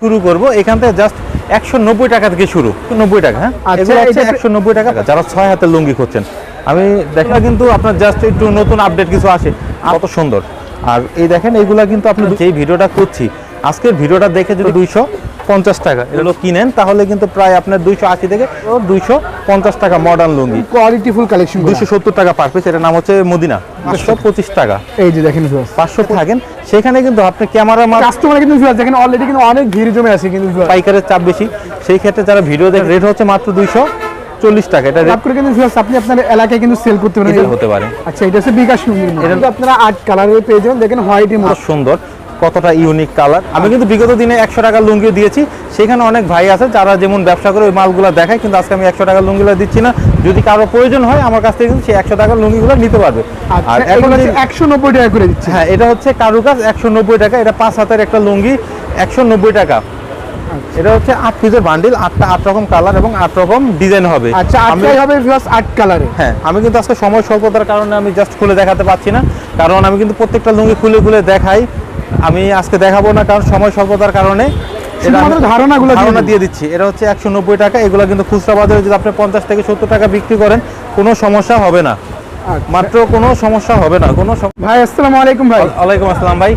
শুরু করব এখান থেকে জাস্ট 190 টাকা থেকে শুরু 90 টাকা। হ্যাঁ, এগুলো হচ্ছে 190 টাকা। যারা 6 হাতের লুঙ্গি খুঁজছেন, আমি দেখা কিন্তু আপনার জাস্ট একটু নতুন আপডেট কিছু আসে, কত সুন্দর। আর এই দেখেন এইগুলা কিন্তু আপনি যেই ভিডিওটা করছি, আজকের ভিডিওটা দেখে যদি 250 টাকা এগুলো কিনেন, তাহলে কিন্তু প্রায় আপনার 280 থেকে 250 টাকা মডার্ন লুঙ্গি, কোয়ালিটি ফুল কালেকশন, 270 টাকা পার পিস। এটার নাম হচ্ছে মদিনা, 525 টাকা। এই যে দেখেন 500 থাকেন সেখানে কিন্তু আপনি ক্যামেরা কাস্টমার কিন্তু দেখেন অলরেডি কিন্তু অনেক ভিড় জমে আছে, কিন্তু পাইকারের চাপ বেশি, সেই ক্ষেত্রে যারা ভিডিও দেখে রেট হচ্ছে মাত্র 240 টাকা। এটা রেট করে কিন্তু আপনি আপনার এলাকায় কিন্তু সেল করতে পারেন, এটা হতে পারে। আচ্ছা, এটা হচ্ছে বিকাশ লুঙ্গি, এটা আপনারা 8 কালারের পেয়ে যাবেন। দেখেন হোয়াইট এর মধ্যে সুন্দর, কতটা ইউনিক কালার। আমি কিন্তু বিগত দিনে 100 টাকার লুঙ্গি দিয়েছি, সেখানে অনেক ভাই আছে যারা যেমন ব্যবসা করে ওই মালগুলো দেখায়, কিন্তু আজকে আমি 100 টাকার লুঙ্গিগুলো দিচ্ছি না। যদি কারো প্রয়োজন হয় আমার কাছ থেকে কিন্তু সেই 100 টাকার লুঙ্গিগুলো নিতে পারবে। আর এখন হচ্ছে 190 টাকা করে দিচ্ছি। হ্যাঁ, এটা হচ্ছে কারুকাজ 190 টাকা। এটা 5 হাতের একটা লুঙ্গি 190 টাকা। এটা হচ্ছে 8 পিসের বান্ডিল, 8 রকম কালার এবং 8 রকম ডিজাইন হবে। আচ্ছা, 8টাই হবে প্লাস 8 কালারে। হ্যাঁ, আমি কিন্তু আজকে সময় স্বল্পতার কারণে আমি জাস্ট খুলে দেখাতে পাচ্ছি না, কারণ আমি কিন্তু প্রত্যেকটা লুঙ্গি খুলে খুলে দেখাই। আমি আজকে দেখাবো না কারণ সময় স্বল্পতার কারণে। ধারণা দিয়ে দিচ্ছি। এটা হচ্ছে 190 টাকা। এগুলো কিন্তু খুচরা বাজারে যদি আপনি 50 থেকে 70 টাকা বিক্রি করেন, কোনো সমস্যা হবে না, মাত্র কোনো সমস্যা হবে না। কোনো ভাই আসসালামু আলাইকুম। ভাই ওয়ালাইকুম আসসালাম। ভাই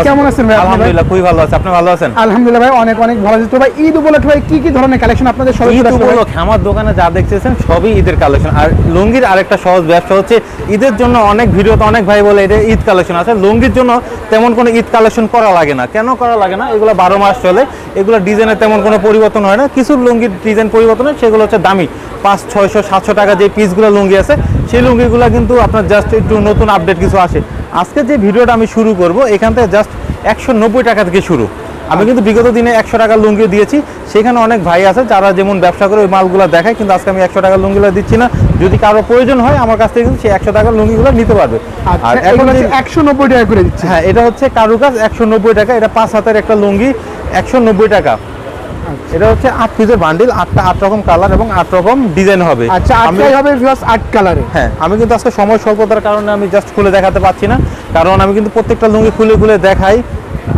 কেমন আছেন? ভাই আলহামদুলিল্লাহ, খুবই ভালো আছি। আপনি ভালো আছেন? আলহামদুলিল্লাহ ভাই, অনেক অনেক ভালো আছি। তো ভাই ঈদ উপলক্ষে ভাই কি কি ধরনের কালেকশন আপনাদের সবাই? ঈদ উপলক্ষে আমার দোকানে যা দেখতেছেন সবই ঈদের কালেকশন। আর লুঙ্গির আরেকটা সহজ ব্যবসা হচ্ছে, ঈদের জন্য অনেক ভিডিওতে অনেক ভাই বলে এটা ঈদ কালেকশন আছে। লুঙ্গির জন্য তেমন কোনো ঈদ কালেকশন করা লাগে না। কেন করা লাগে না? এগুলো 12 মাস চলে, এগুলো ডিজাইনের তেমন কোনো পরিবর্তন হয় না। কিছু লুঙ্গির ডিজাইন পরিবর্তন হয়, সেগুলো হচ্ছে দামি 500, 600, 700 টাকা যে পিসগুলো লুঙ্গি আছে, সেই লুঙ্গিগুলো কিন্তু আপনার জাস্ট একটু নতুন আপডেট কিছু আসে। আজকে যে ভিডিওটা আমি শুরু করব এখান থেকে জাস্ট 190 টাকা থেকে শুরু। আমি কিন্তু বিগত দিনে 100 টাকার লুঙ্গি দিয়েছি, সেখানে অনেক ভাই আছে যারা যেমন ব্যবসা করে ওই মালগুলো দেখায়, কিন্তু আজকে আমি 100 টাকার লুঙ্গিগুলো দিচ্ছি না। যদি কারো প্রয়োজন হয় আমার কাছ থেকে কিন্তু সেই 100 টাকার লুঙ্গিগুলো নিতে পারবে। আর এখন হচ্ছে 190 টাকা করে দিচ্ছি। হ্যাঁ, এটা হচ্ছে কারুকাজ 190 টাকা। এটা 5 হাতের একটা লুঙ্গি 190 টাকা। এটা হচ্ছে 8 পিসের বান্ডিল, 8 রকম কালার এবং 8 রকম ডিজাইন হবে। আচ্ছা, 8টাই হবে প্লাস 8 কালারে। হ্যাঁ, আমি কিন্তু আজকে সময় স্বল্পতার কারণে আমি জাস্ট খুলে দেখাতে পাচ্ছি না, কারণ আমি কিন্তু প্রত্যেকটা লুঙ্গি খুলে খুলে দেখাই।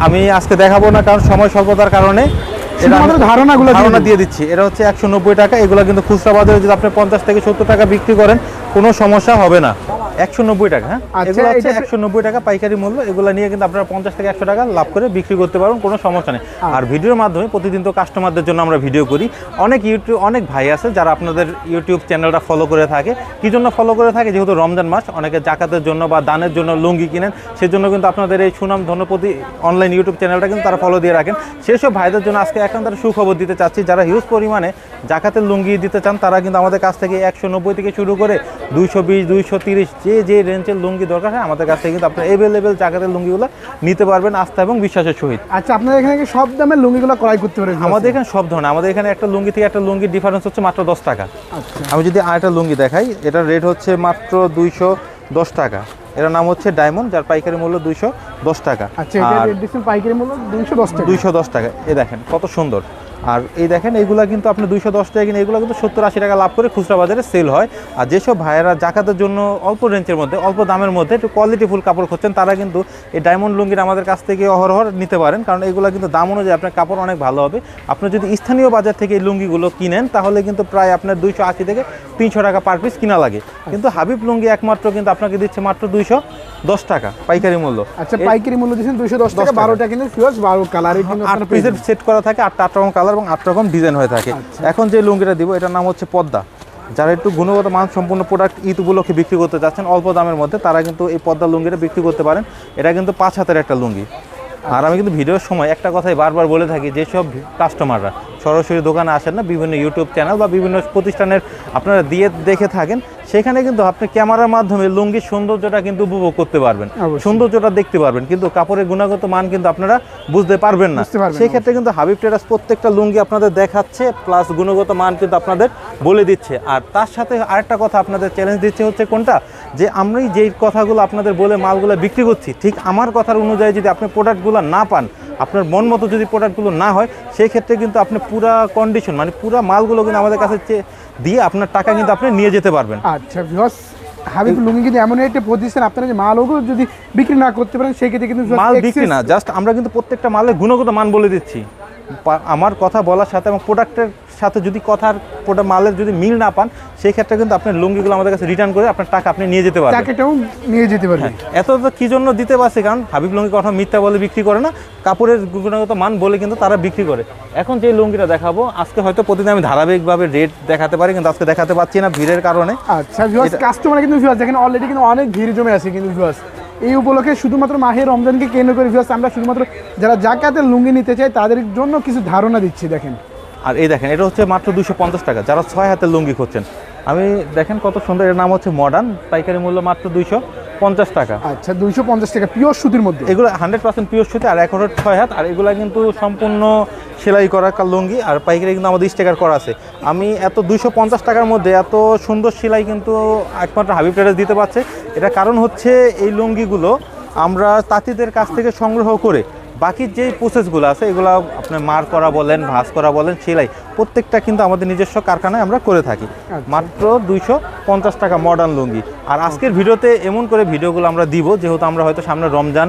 আমি আজকে দেখাবো না কারণ সময় স্বল্পতার কারণে। ধারণা দিয়ে দিচ্ছি। এটা হচ্ছে 190 টাকা। এগুলো কিন্তু খুচরা বাজারে যদি আপনি 50 থেকে 70 টাকা বিক্রি করেন, কোনো সমস্যা হবে না। 190 টাকা। হ্যাঁ, এগুলো হচ্ছে 190 টাকা পাইকারি মূল্য। এগুলো নিয়ে কিন্তু আপনারা 50 থেকে 100 টাকা লাভ করে বিক্রি করতে পারবেন, কোনো সমস্যা নেই। আর ভিডিওর মাধ্যমে প্রতিদিন তো কাস্টমারদের জন্য আমরা ভিডিও করি। অনেক ভাই আছে যারা আপনাদের ইউটিউব চ্যানেলটা ফলো করে থাকে। কি জন্য ফলো করে থাকে? যেহেতু রমজান মাস, অনেকে জাকাতের জন্য বা দানের জন্য লুঙ্গি কিনেন, সেজন্য কিন্তু আপনাদের এই সুনাম ধনপতি অনলাইন ইউটিউব চ্যানেলটা কিন্তু তারা ফলো দিয়ে রাখেন। সেসব ভাইদের জন্য আজকে এখন তারা সুখবর দিতে চাচ্ছি। যারা হিউজ পরিমাণে জাকাতের লুঙ্গি দিতে চান, তারা কিন্তু আমাদের কাছ থেকে 190 থেকে শুরু করে 220, 230 যে রেঞ্জের লুঙ্গি দরকার হয় আমাদের কাছ থেকে কিন্তু আপনার এভেলেবেল জাকাতের লুঙ্গিগুলো নিতে পারবেন আস্থা এবং বিশ্বাসের সহিত। আচ্ছা, আপনাদের এখানে কি সব দামের লুঙ্গিগুলো ক্রয় করতে পারেন? আমাদের এখানে সব ধরনের। আমাদের এখানে একটা লুঙ্গি থেকে একটা লুঙ্গির ডিফারেন্স হচ্ছে মাত্র 10 টাকা। আচ্ছা, আমি যদি আরেকটা লুঙ্গি দেখাই, এটার রেট হচ্ছে মাত্র 210 টাকা। এটার নাম হচ্ছে ডায়মন্ড, যার পাইকারি মূল্য 210 টাকা। আচ্ছা, এটা রেট দিচ্ছেন পাইকারি মূল্য 210 টাকা। 210 টাকা। এই দেখেন কত সুন্দর। আর এই দেখেন এইগুলা কিন্তু আপনি 210 টাকা কিনে এগুলো কিন্তু 70-80 টাকা লাভ করে খুচরা বাজারে সেল হয়। আর যেসব ভাইয়েরা জাকাতের জন্য অল্প রেঞ্জের মধ্যে, অল্প দামের মধ্যে একটু কোয়ালিটিফুল কাপড় খুঁজছেন, তারা কিন্তু এই ডায়মন্ড লুঙ্গির আমাদের কাছ থেকে অহরহ নিতে পারেন, কারণ এগুলো কিন্তু দাম অনুযায়ী আপনার কাপড় অনেক ভালো হবে। আপনি যদি স্থানীয় বাজার থেকে এই লুঙ্গিগুলো কিনেন, তাহলে কিন্তু প্রায় আপনার 280 থেকে 300 টাকা পার পিস কিনা লাগে। কিন্তু হাবিব লুঙ্গি একমাত্র কিন্তু আপনাকে দিচ্ছে মাত্র 210 টাকা পাইকারি মূল্য। আচ্ছা, পাইকারি মূল্য দিচ্ছেন 210 টাকা। 12টা কিন্তু ফিউজ 12 কালারে কিন্তু 8 পিসের সেট করা থাকে, 8 রকম কালার এবং 8 রকম ডিজাইন হয়ে থাকে। এখন যে লুঙ্গিটা দিব এটার নাম হচ্ছে পদ্মা। যারা একটু গুণগত মান সম্পূর্ণ প্রোডাক্ট ঈদ উপলক্ষে বিক্রি করতে যাচ্ছেন অল্প দামের মধ্যে, তারা কিন্তু এই পদ্মা লুঙ্গিটা বিক্রি করতে পারেন। এটা কিন্তু 5 হাতের একটা লুঙ্গি। আর আমি কিন্তু ভিডিওর সময় একটা কথাই বারবার বলে থাকি, যেসব কাস্টমাররা সরাসরি দোকানে আসেন না, বিভিন্ন ইউটিউব চ্যানেল বা বিভিন্ন প্রতিষ্ঠানের আপনারা দিয়ে দেখে থাকেন, সেখানে কিন্তু আপনি ক্যামেরার মাধ্যমে লুঙ্গির সৌন্দর্যটা কিন্তু উপভোগ করতে পারবেন, সৌন্দর্যটা দেখতে পারবেন, কিন্তু কাপড়ের গুণগত মান কিন্তু আপনারা বুঝতে পারবেন না। সেই ক্ষেত্রে কিন্তু হাবিব ট্রেডার্স প্রত্যেকটা লুঙ্গি আপনাদের দেখাচ্ছে, প্লাস গুণগত মান কিন্তু আপনাদের বলে দিচ্ছে। আর তার সাথে আরেকটা কথা আপনাদের চ্যালেঞ্জ দিচ্ছে হচ্ছে কোনটা, যে আমি যেই কথাগুলো আপনাদের বলে মালগুলো বিক্রি করছি, ঠিক আমার কথার অনুযায়ী যদি আপনি প্রোডাক্টগুলো না পান, আপনার মন মতো যদি প্রোডাক্টগুলো না হয়, সেই ক্ষেত্রে কিন্তু আপনি পুরা কন্ডিশন মানে পুরা মালগুলো কিন্তু আমাদের কাছে দিয়ে আপনার টাকা কিন্তু আপনি নিয়ে যেতে পারবেন। আচ্ছা ভিউয়ার্স, হাবিব লুঙ্গি কিন্তু এমন একটা প্রতিষ্ঠান, আপনারা যে মালগুলো যদি বিক্রি না করতে পারেন, সেই ক্ষেত্রে কিন্তু মাল বিক্রি না, জাস্ট আমরা কিন্তু প্রত্যেকটা মালের গুণগত মান বলে দিচ্ছি। আমার কথা বলার সাথে এবং প্রোডাক্টের সাথে যদি কথার মালের যদি মিল না পান, সেই ক্ষেত্রে কিন্তু আপনার লুঙ্গিগুলো আমাদের কাছে রিটার্ন করে আপনার টাকা আপনি নিয়ে যেতে পারবেন। টাকাটাও নিয়ে যেতে পারবেন। এত তো কি জন্য দিতে পারছে, কারণ হাবিব লুঙ্গি কথা মিথ্যা বলে বিক্রি করে না, কাপড়ের গুণগত মান বলে কিন্তু তারা বিক্রি করে। এখন যে লুঙ্গিটা দেখাবো আজকে হয়তো প্রতিদিন আমি ধারাবাহিকভাবে রেট দেখাতে পারি, কিন্তু আজকে দেখাতে পারছি না ভিড়ের কারণে। আচ্ছা ভিউয়ার্স, কাস্টমার কিন্তু ভিউয়ার্স দেখেন অলরেডি কিন্তু অনেক ভিড় জমে আছে কিন্তু ভিউয়ার্স। এই উপলক্ষে শুধুমাত্র মাহে রমজানকে কেন্দ্র করে ভিউয়ার্স আমরা শুধুমাত্র যারা জাকাতের লুঙ্গি নিতে চায় তাদের জন্য কিছু ধারণা দিচ্ছি। দেখেন, আর এই দেখেন এটা হচ্ছে মাত্র 250 টাকা। যারা 6 হাতের লুঙ্গি খুঁজছেন, আমি দেখেন কত সুন্দর, এর নাম হচ্ছে মডার্ন, পাইকারি মূল্য মাত্র 250 টাকা। আচ্ছা 250 টাকা পিওর সুতির মধ্যে, এগুলো 100% পিওর সুতি আর 6 হাত, আর এগুলো কিন্তু সম্পূর্ণ সেলাই করা লুঙ্গি, আর পাইকারি কিন্তু আমাদের স্টিকার করা আছে। আমি এত 250 টাকার মধ্যে এত সুন্দর সেলাই কিন্তু একমাত্র হাবিব ট্রেডার্স দিতে পারছে। এটা কারণ হচ্ছে এই লুঙ্গিগুলো আমরা তাঁতিদের কাছ থেকে সংগ্রহ করে বাকি যে প্রসেসগুলো আছে এগুলো আপনার মার করা বলেন, ভাঁজ করা বলেন, সেলাই প্রত্যেকটা কিন্তু আমাদের নিজস্ব কারখানায় আমরা করে থাকি। মাত্র 250 টাকা মডার্ন লুঙ্গি। আর আজকের ভিডিওতে এমন করে ভিডিওগুলো আমরা দিব, যেহেতু আমরা হয়তো সামনে রমজান,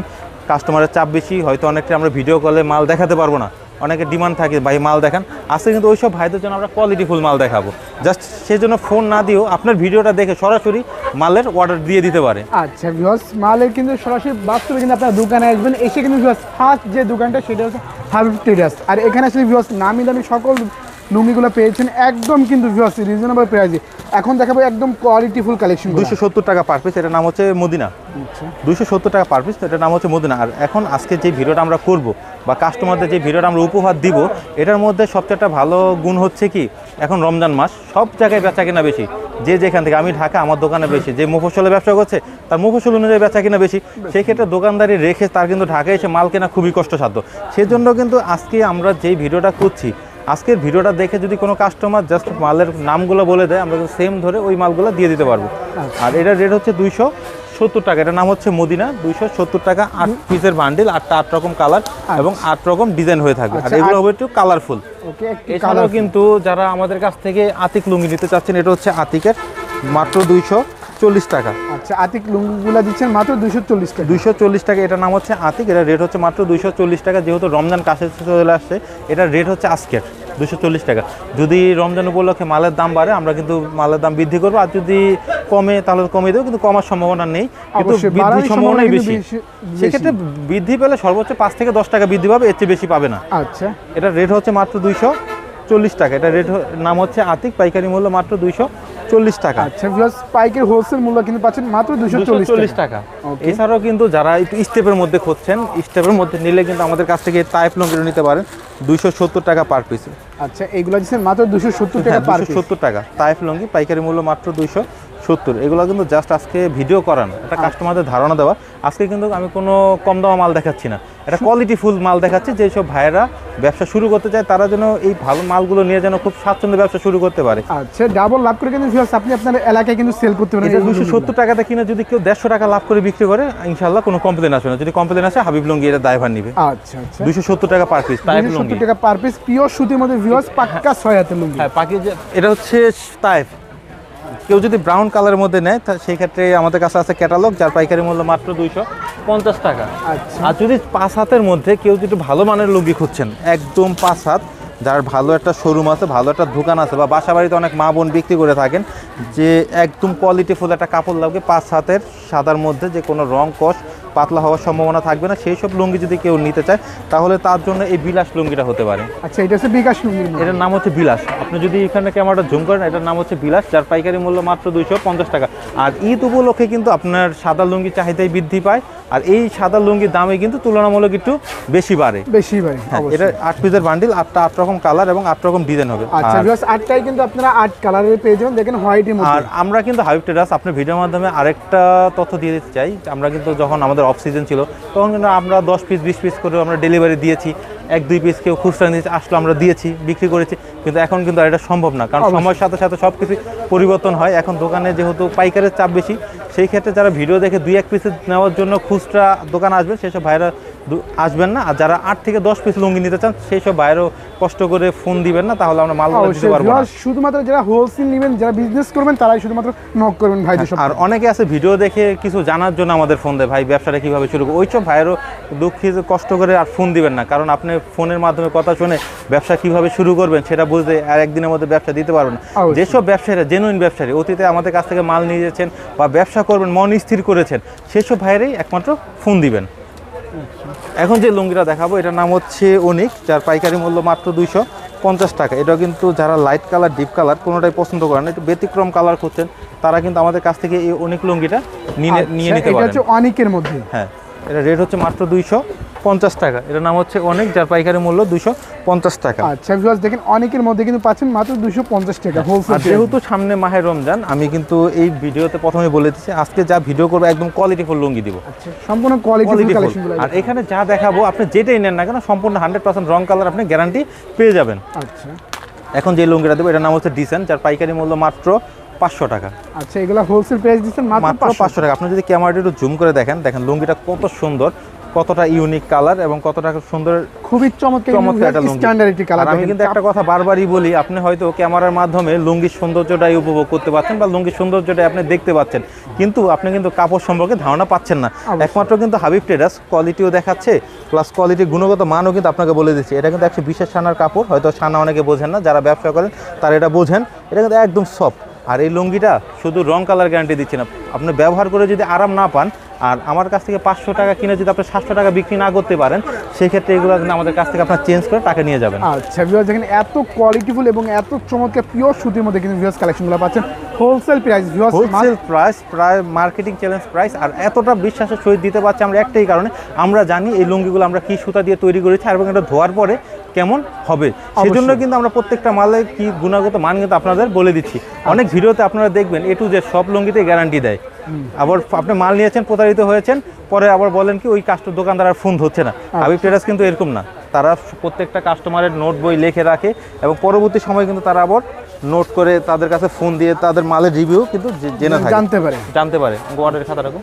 কাস্টমারের চাপ বেশি, হয়তো অনেকটা আমরা ভিডিও কলে মাল দেখাতে পারবো না, অনেকের ডিমান্ড থাকে ভাই মাল দেখান। আজকে কিন্তু ওইসব ভাইদের জন্য আমরা কোয়ালিটিফুল মাল দেখাবো। জাস্ট সেই জন্য ফোন না দিও, আপনার ভিডিওটা দেখে সরাসরি মালের অর্ডার দিয়ে দিতে পারে। আচ্ছা ভিউয়ার্স, মালের কিন্তু সরাসরি বাস্তবে কিন্তু আপনার দোকানে আসবেন, এসে কিন্তু ভিউয়ার্স ফার্স্ট যে দোকানটা সেটা হচ্ছে হাবিব ট্রেডার্স। আর এখানে আসলে ভিউয়ার্স নামি দামি সকল লুঙ্গিগুলো পেয়েছেন একদম কিন্তু ভিউয়ার্স রিজনেবল প্রাইসে। এখন দেখাবো একদম কোয়ালিটিফুল কালেকশন। 270 টাকা পার পিস, এটার নাম হচ্ছে মদিনা। 270 টাকা পার পিস, এটার নাম হচ্ছে মদিনা। আর এখন আজকে যে ভিডিওটা আমরা করব বা কাস্টমারদের যে ভিডিওটা আমরা উপহার দিব, এটার মধ্যে সবচেয়ে একটা ভালো গুণ হচ্ছে কি, এখন রমজান মাস, সব জায়গায় বেচা কেনা বেশি। যে যেখান থেকে, আমি ঢাকা, আমার দোকানে বেশি, যে মফস্বলে ব্যবসা করছে তার মফস্বল অনুযায়ী বেচা কিনা বেশি, সেই ক্ষেত্রে দোকানদারি রেখে তার কিন্তু ঢাকায় এসে মাল কেনা খুবই কষ্টসাধ্য। সেজন্য কিন্তু আজকে আমরা যেই ভিডিওটা করছি, আজকের ভিডিওটা দেখে যদি কোনো কাস্টমার জাস্ট মালের নামগুলো বলে দেয়, আমরা কিন্তু সেম ধরে ওই মালগুলো দিয়ে দিতে পারবো। আর এটার রেট হচ্ছে 270 টাকা। এটার নাম হচ্ছে মদিনা, 270 টাকা। 8 পিসের বান্ডিল, 8 রকম কালার এবং 8 রকম ডিজাইন হয়ে থাকবে। আর এগুলো হবে একটু কালারফুল। এছাড়াও কিন্তু যারা আমাদের কাছ থেকে আতিক লুঙ্গি নিতে চাচ্ছেন, এটা হচ্ছে আতিকের, মাত্র 240 টাকা। আচ্ছা, আতিক লুঙ্গিগুলো দিচ্ছেন মাত্র 240 টাকা। 240 টাকা, এটার নাম হচ্ছে আতিক, এটার রেট হচ্ছে মাত্র 240 টাকা। যেহেতু রমজান কাছে চলে আসছে, এটার রেট হচ্ছে আজকের 240 টাকা। যদি রমজান উপলক্ষে মালের দাম বাড়ে, আমরা কিন্তু মালের দাম বৃদ্ধি করবো, আর যদি কমে তাহলে কমে দেবো, কিন্তু কমার সম্ভাবনা নেই, কিন্তু বৃদ্ধির সম্ভাবনাই বেশি। সেক্ষেত্রে বৃদ্ধি পেলে সর্বোচ্চ 5 থেকে 10 টাকা বৃদ্ধি পাবে, এর চেয়ে বেশি পাবে না। আচ্ছা, এটার রেট হচ্ছে মাত্র 240 টাকা। এটা রেট নাম হচ্ছে আতিক, পাইকারি মূল্য মাত্র 240 টাকা। আচ্ছা প্লাস পাইকারি হোলসেল মূল্য কিন্তু পাচ্ছেন মাত্র 240 টাকা। এছাড়াও কিন্তু যারা একটু স্টেপের মধ্যে খুঁজছেন, স্টেপের মধ্যে নিলে কিন্তু আমাদের কাছ থেকে টাইপ লুঙ্গি নিতে পারেন 270 টাকা পার পিস। আচ্ছা, এইগুলো দিচ্ছেন মাত্র 270 টাকা পার পিস। 270 টাকা টাইপ লুঙ্গি, পাইকারি মূল্য মাত্র 270। এগুলো কিন্তু জাস্ট আজকে ভিডিও করানো, এটা কাস্টমারদের ধারণা দেওয়া। আজকে কিন্তু আমি কোনো কম দামা মাল দেখাচ্ছি না, এটা কোয়ালিটিফুল মাল দেখাচ্ছি। যেসব ভাইয়েরা ব্যবসা শুরু করতে চায় তারা যেন এই ভালো মালগুলো নিয়ে যেন খুব স্বাচ্ছন্দ্যে ব্যবসা শুরু করতে পারে। আচ্ছা, ডাবল লাভ করে কিন্তু আপনি আপনার এলাকায় কিন্তু সেল করতে পারেন। 270 টাকাতে কিনে যদি কেউ 150 টাকা লাভ করে বিক্রি করে, ইনশাআল্লাহ কোনো কমপ্লেন আসবে না। যদি কমপ্লেন আসে, হাবিব লুঙ্গি এটা দায়ভার নিবে। আচ্ছা আচ্ছা, 270 টাকা পার পিস টাইপ লুঙ্গি, 270 টাকা পার পিস পিওর সুতির মধ্যে ভিউয়ার্স পাক্কা 6 হাতের লুঙ্গি। হ্যাঁ, এটা হচ্ছে টাইপ। কেউ যদি ব্রাউন কালারের মধ্যে নেয়, সেই ক্ষেত্রে আমাদের কাছে আছে ক্যাটালগ, যার পাইকারি মূল্য মাত্র 250 টাকা। আচ্ছা, আর যদি 5 হাতের মধ্যে কেউ যদি ভালো মানের লুঙ্গি খুঁজছেন, একদম 5 হাত, যার ভালো একটা শোরুম আছে, ভালো একটা দোকান আছে, বা বাসা বাড়িতে অনেক মা বোন বিক্রি করে থাকেন, যে একদম কোয়ালিটিফুল একটা কাপড় লাগবে 5 হাতের সাদার মধ্যে, যে কোনো রং কষ পাতলা হওয়ার সম্ভাবনা থাকবে না, সেই সব লুঙ্গি যদি কেউ নিতে চায়, তাহলে তার জন্য এই বিলাস লুঙ্গিটা হতে পারে। আচ্ছা, এটা হচ্ছে বিকাশ লুঙ্গি, এটার নাম হচ্ছে বিলাস। আপনি যদি এখানে ক্যামেরাটা জুম করেন, এটার নাম হচ্ছে বিলাস, যার পাইকারি মূল্য মাত্র 250 টাকা। আর ঈদ উপলক্ষে কিন্তু আপনার সাদা লুঙ্গি চাহিদাই বৃদ্ধি পায়, আর এই সাদা লুঙ্গির দামে কিন্তু তুলনামূলক একটু বেশি বাড়ে। এটা 8 পিসের বান্ডিল, 8 রকম কালার এবং 8 রকম ডিজাইন হবে। আচ্ছা ভিউয়ার্স, 8টাই কিন্তু আপনারা 8 কালারের পেয়ে যাবেন, দেখেন হোয়াইটের মধ্যে। আর আমরা কিন্তু হাবিব ট্রেডার্স আপনার ভিডিওর মাধ্যমে আরেকটা তথ্য দিয়ে দিতে চাই। আমরা কিন্তু যখন আমাদের অফ সিজন ছিল, তখন কিন্তু আমরা 10 পিস 20 পিস করে আমরা ডেলিভারি দিয়েছি। 1-2 পিস কেউ খুচরা নিয়েছে, আসলে আমরা দিয়েছি, বিক্রি করেছি। কিন্তু এখন কিন্তু এটা সম্ভব না, কারণ সময়ের সাথে সাথে সব কিছু পরিবর্তন হয়। এখন দোকানে যেহেতু পাইকারের চাপ বেশি, সেই ক্ষেত্রে যারা ভিডিও দেখে 2-1 পিস নেওয়ার জন্য খুচরা দোকান আসবে, সেসব ভাইরা আসবেন না। আর যারা 8 থেকে 10 পিস লুঙ্গি নিতে চান সেই সব বাইরেও কষ্ট করে ফোন দিবেন না, তাহলে আমরা মালগুলো দিতে পারবো না। শুধুমাত্র যারা হোলসেল নেবেন, যারা বিজনেস করবেন তারাই শুধুমাত্র নক করবেন ভাইদের সাথে। আর অনেকে আছে ভিডিও দেখে কিছু জানার জন্য আমাদের ফোন দেয়, ভাই ব্যবসাটা কিভাবে শুরু করব। ওইসব ভাইয়েরও দুঃখিত, কষ্ট করে আর ফোন দিবেন না, কারণ আপনি ফোনের মাধ্যমে কথা শুনে ব্যবসা কিভাবে শুরু করবেন সেটা বুঝতে আর একদিনের মধ্যে ব্যবসা দিতে পারবেন না। যেসব ব্যবসায়ীরা জেনুইন ব্যবসায়ী, অতীতে আমাদের কাছ থেকে মাল নিয়ে যাচ্ছেন বা ব্যবসা করবেন মন স্থির করেছেন, সেসব ভাইয়েরাই একমাত্র ফোন দিবেন। এখন যে লুঙ্গিটা দেখাবো এটার নাম হচ্ছে অনিক, যার পাইকারি মূল্য মাত্র 250 টাকা। এটাও কিন্তু যারা লাইট কালার, ডিপ কালার কোনোটাই পছন্দ করেন, একটু ব্যতিক্রম কালার করছেন, তারা কিন্তু আমাদের কাছ থেকে এই অনিক লুঙ্গিটা নিয়ে নিতে পারেন। এটা হচ্ছে অনিকের মধ্যে, হ্যাঁ, এটা রেট হচ্ছে মাত্র 250 টাকা। এটার নাম হচ্ছে অনেক, যার পাইকারি মূল্য 250 টাকা। আচ্ছা ভিউয়ার্স দেখেন, অনেকের মধ্যে কিন্তু পাচ্ছেন মাত্র 250 টাকা হোলসেল। আর যেহেতু সামনে মাহে রমজান, আমি কিন্তু এই ভিডিওতে প্রথমে বলে দিচ্ছি আজকে যা ভিডিও করবো একদম কোয়ালিটিফুল লুঙ্গি দিব। আচ্ছা, সম্পূর্ণ কোয়ালিটিফুল কালেকশনগুলো। আর এখানে যা দেখাবো আপনি যেটাই নেন না কেন সম্পূর্ণ 100% রং কালার আপনি গ্যারান্টি পেয়ে যাবেন। আচ্ছা, এখন যে লুঙ্গিটা দেবো এটার নাম হচ্ছে ডিসেন্ট, যার পাইকারি মূল্য মাত্র 500 টাকা। আচ্ছা, এগুলা হোলসেল প্রাইস দিচ্ছেন মাত্র 500 টাকা। আপনি যদি ক্যামেরাটা একটু জুম করে দেখেন, দেখেন লুঙ্গিটা কত সুন্দর, কতটা ইউনিক কালার এবং কতটা সুন্দর, খুবই চমৎকার একটা স্ট্যান্ডার্ড একটি কালার। আমি কিন্তু একটা কথা বারবারই বলি, আপনি হয়তো ক্যামেরার মাধ্যমে লুঙ্গির সৌন্দর্যটাই উপভোগ করতে পারছেন বা লুঙ্গির সৌন্দর্যটাই আপনি দেখতে পাচ্ছেন, কিন্তু আপনি কিন্তু কাপড় সম্পর্কে ধারণা পাচ্ছেন না। একমাত্র কিন্তু হাবিব ট্রেডার্স কোয়ালিটিও দেখাচ্ছে, প্লাস কোয়ালিটির গুণগত মানও কিন্তু আপনাকে বলে দিচ্ছে। এটা কিন্তু 120 সানার কাপড়, হয়তো সানা অনেকে বোঝেন না, যারা ব্যবসা করেন তারা এটা বোঝেন। এটা কিন্তু একদম সফট। আর এই লুঙ্গিটা শুধু রং কালার গ্যারান্টি দিচ্ছে না, আপনি ব্যবহার করে যদি আরাম না পান আর আমার কাছ থেকে 500 টাকা কিনে যদি আপনি 700 টাকা বিক্রি না করতে পারেন, সেই ক্ষেত্রে এগুলো কিন্তু আমাদের কাছ থেকে আপনার চেঞ্জ করে টাকা নিয়ে যাবেন। আচ্ছা ভিউয়ার্স দেখেন, এত কোয়ালিটিফুল এবং এত চমৎকার পিওর সুতির মধ্যে কিন্তু ভিউয়ার্স কালেকশনগুলো পাচ্ছেন wholesale price. Viewers wholesale price, প্রায় মার্কেটিং চ্যালেঞ্জ প্রাইস। আর এতটা বিশ্বাসের সহিত দিতে পারছি আমরা একটাই কারণে, আমরা জানি এই লুঙ্গিগুলো আমরা কি সুতা দিয়ে তৈরি করেছি এবং এটা ধোয়ার পরে কেমন হবে, সেজন্য কিন্তু আমরা প্রত্যেকটা মালে কি গুণগত মান কিন্তু আপনাদের বলে দিচ্ছি। অনেক ভিডিওতে আপনারা দেখবেন এ টু জেড সব লুঙ্গিতে গ্যারান্টি দেয়। আবার আপনি মাল নিয়েছেন, প্রতারিত হয়েছেন, পরে আবার বলেন কি ওই দোকানদার আর ফোন ধরছে না। হাবিব ট্রেডার্স কিন্তু এরকম না, তারা প্রত্যেকটা কাস্টমারের নোট বই লিখে রাখে এবং পরবর্তী সময় কিন্তু তারা আবার নোট করে তাদের কাছে ফোন দিয়ে তাদের মালের রিভিউ কিন্তু জেনে থাকে, জানতে পারে। গোয়ারের খাতা রাখুন।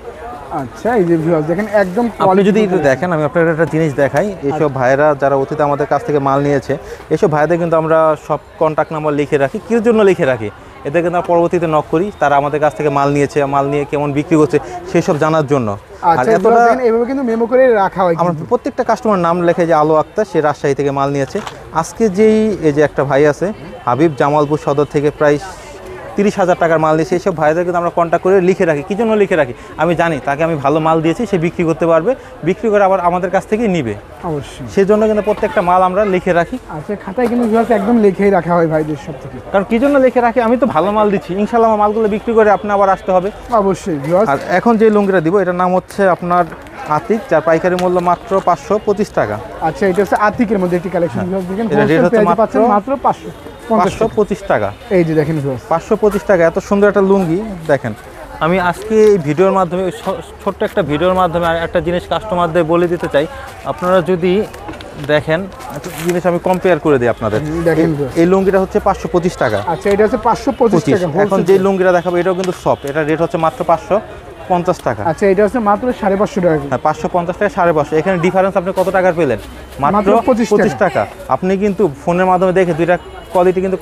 আচ্ছা, এই যে ভিউয়ার্স দেখেন একদম আপনি যদি একটু দেখেন, আমি আপনাদের একটা জিনিস দেখাই। এইসব ভাইয়েরা যারা অতীতে আমাদের কাছ থেকে মাল নিয়েছে, এইসব ভাইদের কিন্তু আমরা সব কন্ট্যাক্ট নাম্বার লিখে রাখি। কির জন্য লিখে রাখি? এদের কিন্তু আমরা পরবর্তীতে নক করি, তারা আমাদের কাছ থেকে মাল নিয়েছে, মাল নিয়ে কেমন বিক্রি করছে সেসব জানার জন্য। আর এতটা এইভাবে কিন্তু মেমো করে রাখা হয়। আমরা প্রত্যেকটা কাস্টমার নাম লেখে, যে আলো আক্তার, সে রাজশাহী থেকে মাল নিয়েছে। আজকে যেই এই যে একটা ভাই আছে হাবিব, জামালপুর সদর থেকে প্রায় 30,000 টাকার মাল নিয়েছে। এইসব ভাইদের কিন্তু আমরা কন্ট্যাক্ট করে লিখে রাখি। কী জন্য লিখে রাখি? আমি জানি তাকে আমি ভালো মাল দিয়েছি, সে বিক্রি করতে পারবে, বিক্রি করে আবার আমাদের কাছ থেকেই নিবে। অবশ্যই, সেই জন্য কিন্তু প্রত্যেকটা মাল আমরা লিখে রাখি। আচ্ছা, খাতায় কিন্তু একদম লিখেই রাখা হয় ভাইদের সব থেকে। কারণ কী জন্য লিখে রাখি? আমি তো ভালো মাল দিচ্ছি, ইনশাল্লাহ আমার মালগুলো বিক্রি করে আপনি আবার আসতে হবে। অবশ্যই। আর এখন যে লুঙ্গিটা দিব এটার নাম হচ্ছে আপনার আতিক, যার পাইকারি মূল্য মাত্র 525 টাকা। আচ্ছা, এটা হচ্ছে আতিকের মধ্যে একটি কালেকশন। দেখেন এটা রেট হচ্ছে মাত্র 525 টাকা। এই যে দেখেন 525 টাকা, এত সুন্দর একটা লুঙ্গি। দেখেন, আমি আজকে এই ভিডিওর মাধ্যমে, ছোট্ট একটা ভিডিওর মাধ্যমে একটা জিনিস কাস্টমারদের বলে দিতে চাই। আপনারা যদি দেখেন একটা জিনিস আমি কম্পেয়ার করে দিই আপনাদের। দেখেন, এই লুঙ্গিটা হচ্ছে 525 টাকা। আচ্ছা, এটা হচ্ছে 525 টাকা। এখন যে লুঙ্গিটা দেখাবো এটাও কিন্তু সফট, এটা রেট হচ্ছে মাত্র 550 টাকা। আচ্ছা, এটা হচ্ছে মাত্র 550 টাকা। হ্যাঁ, 550 টাকা 550। এখানে ডিফারেন্স আপনি কত টাকার পেলেন? মাত্র 25 টাকা। আপনি কিন্তু ফোনের মাধ্যমে দেখে দুইটা কোয়ালিটি কিন্তু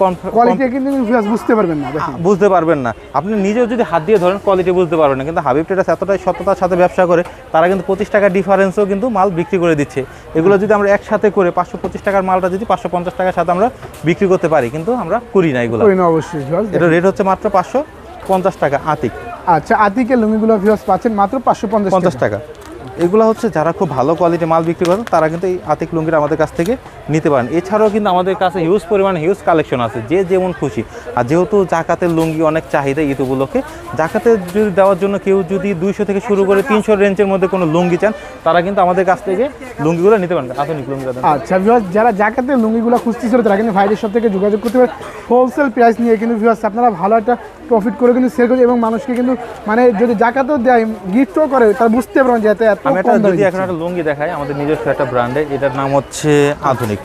বুঝতে পারবেন না, বুঝতে পারবেন না। আপনি নিজেও যদি হাত দিয়ে ধরেন কোয়ালিটি বুঝতে পারবেন না। কিন্তু হাবিব ট্রেডার্স এতটাই সততার সাথে ব্যবসা করে, তারা কিন্তু 25 টাকার ডিফারেন্সও কিন্তু মাল বিক্রি করে দিচ্ছে। এগুলো যদি আমরা একসাথে করে 525 টাকার মালটা যদি 550 টাকার সাথে আমরা বিক্রি করতে পারি, কিন্তু আমরা করি না এগুলো। অবশ্যই, এটা রেট হচ্ছে মাত্র 550 টাকা আতিক। আচ্ছা, আতিকের লুঙ্গিগুলো ভিউয়ার্স পাচ্ছেন মাত্র 550 টাকা। এগুলো হচ্ছে যারা খুব ভালো কোয়ালিটি মাল বিক্রি করেন, তারা কিন্তু এই আতিক লুঙ্গিটা আমাদের কাছ থেকে নিতে পারেন। এছাড়াও কিন্তু আমাদের কাছে হিউজ পরিমাণে হিউজ কালেকশন আছে, যে যেমন খুশি। আর যেহেতু জাকাতের লুঙ্গি অনেক চাহিদা ঈদ উপলক্ষে, জাকাতে যদি দেওয়ার জন্য কেউ যদি 200 থেকে শুরু করে 300 রেঞ্জের মধ্যে কোনো লুঙ্গি চান, তারা কিন্তু আমাদের কাছ থেকে লুঙ্গিগুলো নিতে পারেন, আধুনিক লুঙ্গিগুলো। আচ্ছা ভিউয়ার্স, যারা জাকাতের লুঙ্গিগুলো খুঁজতেছিল তারা কিন্তু ভাইদের সব থেকে যোগাযোগ করতে পারে। হোলসেল প্রাইস নিয়ে কিন্তু ভিউয়ার্স আপনারা ভালো একটা প্রফিট করে কিন্তু সেল করে এবং মানুষকে কিন্তু মানে যদি জাকাতও দেয়, গিফটও করে, তারা বুঝতে পারবেন যে এত আমি যদি এখন একটা লুঙ্গি দেখাই, আমাদের নিজস্ব একটা ব্র্যান্ডের, এটার নাম হচ্ছে আধুনিক।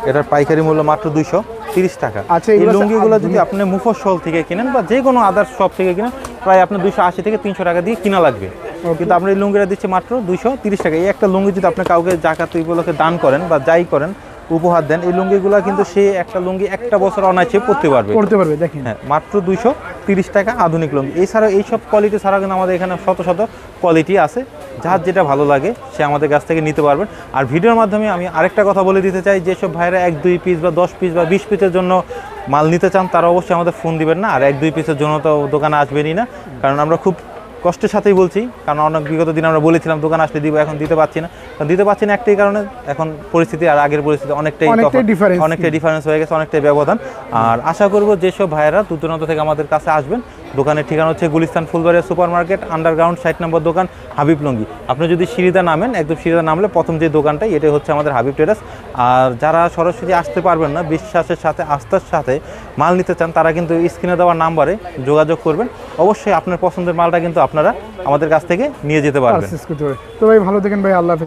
এটার পাইকারি মূল্য মাত্র 230 টাকা। আচ্ছা, এই লুঙ্গিগুলো যদি আপনি মুফস্বল থেকে কিনেন বা যে কোনো আদার শপ থেকে কিনেন, প্রায় আপনার 280 থেকে 300 টাকা দিয়ে কিনা লাগবে। কিন্তু আমরা এই লুঙ্গিটা দিচ্ছি মাত্র 230 টাকা। এই একটা লুঙ্গি যদি আপনি কাউকে জাকাত উপলক্ষে দান করেন বা যাই করেন, উপহার দেন, এই লুঙ্গিগুলো কিন্তু সে একটা লুঙ্গি একটা বছর অনায়াসে পরতে পারবে। দেখেন। হ্যাঁ, মাত্র 230 টাকা আধুনিক লুঙ্গি। এছাড়াও এইসব কোয়ালিটি ছাড়া কিন্তু আমাদের এখানে শত শত কোয়ালিটি আছে, যার যেটা ভালো লাগে সে আমাদের কাছ থেকে নিতে পারবেন। আর ভিডিওর মাধ্যমে আমি আরেকটা কথা বলে দিতে চাই, যেসব ভাইরা 1-2 পিস বা 10 পিস বা 20 পিসের জন্য মাল নিতে চান, তারা অবশ্যই আমাদের ফোন দিবেন না। আর 1-2 পিসের জন্য তো দোকানে আসবেনই না, কারণ আমরা খুব কষ্টের সাথেই বলছি, কারণ অনেক বিগত দিন আমরা বলেছিলাম দোকান আসলে দিব, এখন দিতে পারছি না। কারণ দিতে পারছি না একটাই কারণে, এখন পরিস্থিতি আর আগের পরিস্থিতি অনেকটাই ডিফারেন্স হয়ে গেছে, অনেকটাই ব্যবধান। আর আশা করব যেসব ভাইয়েরা দূর দূরান্ত থেকে আমাদের কাছে আসবেন, দোকানের ঠিকানা হচ্ছে Gulistan Phulbaria super market, underground 60 নম্বর দোকান, হাবিব লুঙ্গি। আপনি যদি সিঁড়িতে নামেন, একদম সিঁড়িতে নামলে প্রথম যে দোকানটাই, এটাই হচ্ছে আমাদের হাবিব ট্রেডার্স। আর যারা সরাসরি আসতে পারবেন না, বিশ্বাসের সাথে আস্থার সাথে মাল নিতে চান, তারা কিন্তু স্ক্রিনে দেওয়া নাম্বারে যোগাযোগ করবেন। অবশ্যই আপনার পছন্দের মালটা কিন্তু আপনারা আমাদের কাছ থেকে নিয়ে যেতে পারবেন। তো ভাই ভালো থাকেন ভাই, আল্লাহ হাফেজ।